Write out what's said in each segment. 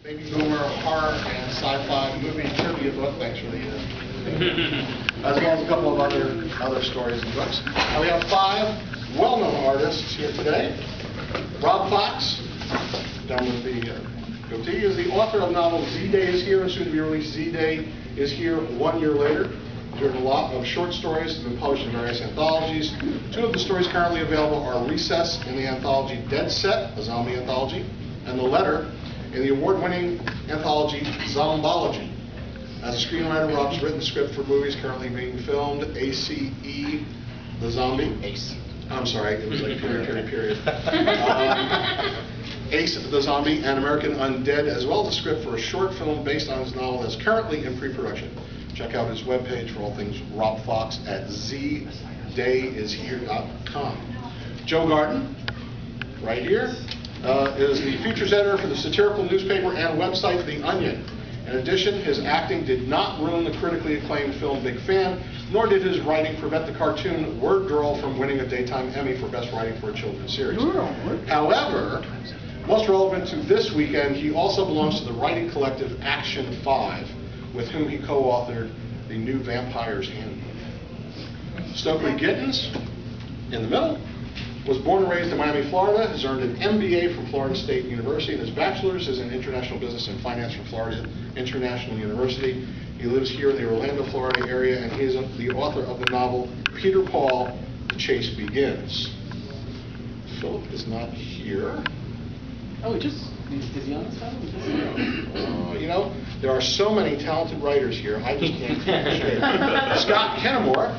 Baby Boomer horror and sci-fi movie trivia book. Thanks for the as well as a couple of other stories and books. We have 5 well-known artists here today. Rob Fox, down with the goatee, is the author of novel Z-Day is Here, and soon to be released Z-Day is Here 1 year later. He's written a lot of short stories that have been published in various anthologies. 2 of the stories currently available are Recess in the anthology Dead Set, a zombie anthology, and The Letter in the award-winning anthology Zombology. As a screenwriter, Rob's written the script for movies currently being filmed: ACE, The Zombie. Ace. I'm sorry, it was like period. Ace, The Zombie, and American Undead, as well as a script for a short film based on his novel that's currently in pre-production. Check out his webpage for all things Rob Fox at zdayishere.com. Joe Garden, right here, is the features editor for the satirical newspaper and website The Onion. In addition, his acting did not ruin the critically acclaimed film Big Fan, nor did his writing prevent the cartoon Word Girl from winning a Daytime Emmy for Best Writing for a Children's Series. However, most relevant to this weekend, he also belongs to the writing collective Action 5, with whom he co-authored the new Vampire's Handbook. Stokely Gittins, in the middle, was born and raised in Miami, Florida, has earned an MBA from Florida State University, and his bachelor's is in International Business and Finance from Florida International University. He lives here in the Orlando, Florida area, and he is the author of the novel Peter Paul, The Chase Begins. Philip is not here. Oh, is he on this one? You know, there are so many talented writers here, I just can't keep it straight. Scott Kennemore,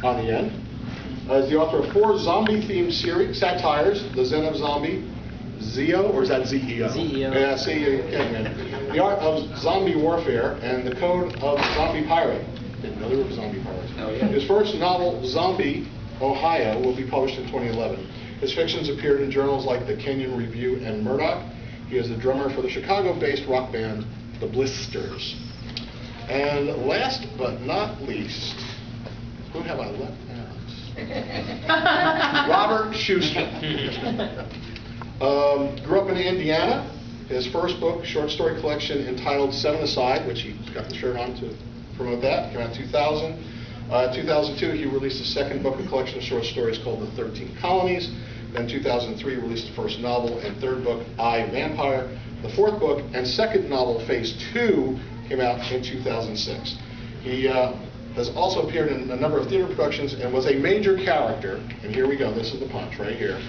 on the end, is the author of 4 zombie-themed series, satires: The Zen of Zombie, Zeo, or is that Z-E-O? Z-E-O. Yeah, The Art of Zombie Warfare, and The Code of Zombie Pirate. Didn't know there were zombie pirates. Oh, yeah. His first novel, Zombie, Ohio, will be published in 2011. His fictions appeared in journals like The Kenyon Review and Murdoch. He is the drummer for the Chicago-based rock band, The Blisters. And last but not least, who have I left out? Robert Schuster. Grew up in Indiana. His first book, short story collection entitled Seven Aside, which he got the shirt on to promote that, came out in 2000. 2002, he released a second book, a collection of short stories called The 13 Colonies. Then 2003, released the first novel and third book, I, Vampire. The fourth book and second novel, Phase 2, came out in 2006. He has also appeared in a number of theater productions and was a major character, and here we go, this is the punch right here,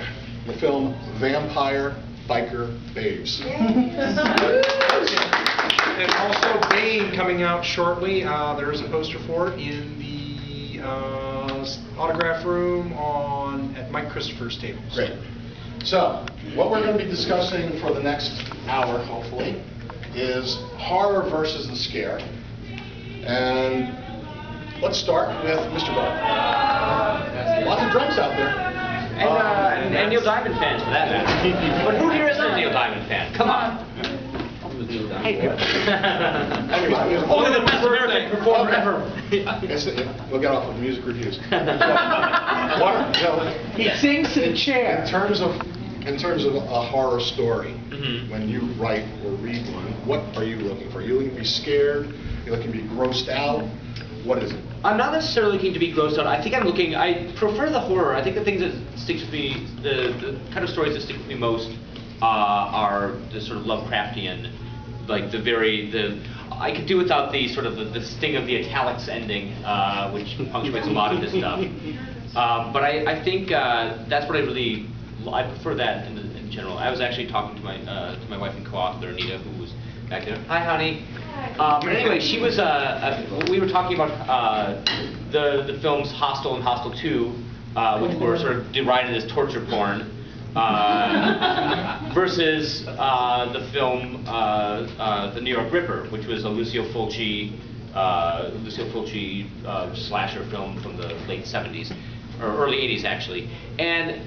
the film Vampire Biker Babes. And also Bane coming out shortly. There is a poster for it in the autograph room at Mike Christopher's table. Great. So, what we're going to be discussing for the next hour, hopefully, is horror versus the scare. And let's start with Mr. Burke. Lots of drunks out there. And Neil Diamond fans, for that matter. But who here isn't a Neil Diamond fan? Come on. Anyway, Only the best American performer ever. We'll get off with music reviews. He sings to the chair. In terms of a horror story, Mm-hmm. when you write or read one, what are you looking for? Are you looking to be scared? Are you looking to be grossed out? What is it? I'm not necessarily looking to be grossed out. I prefer the horror. I think the things that stick with me, the kind of stories that stick with me most are the sort of Lovecraftian, like I could do without the sort of the sting of the italics ending, which punctuates a lot of this stuff. But I think that's what I prefer that in general. I was actually talking to my wife and co-author Anita, who was back there. Hi, honey. But anyway, she was. We were talking about the films Hostel and Hostel 2, which were sort of derided as torture porn, versus the film The New York Ripper, which was a Lucio Fulci slasher film from the late 70s or early 80s, actually. And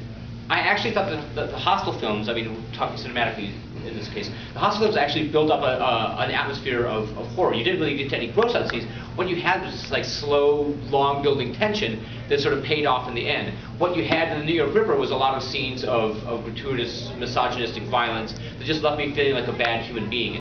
I actually thought that the Hostel films, I mean, talking cinematically in this case, the Hostel films actually built up an atmosphere of horror. You didn't really get to any gross out scenes. What you had was this like slow, long building tension that sort of paid off in the end. What you had in the New York Ripper was a lot of scenes of gratuitous, misogynistic violence that just left me feeling like a bad human being.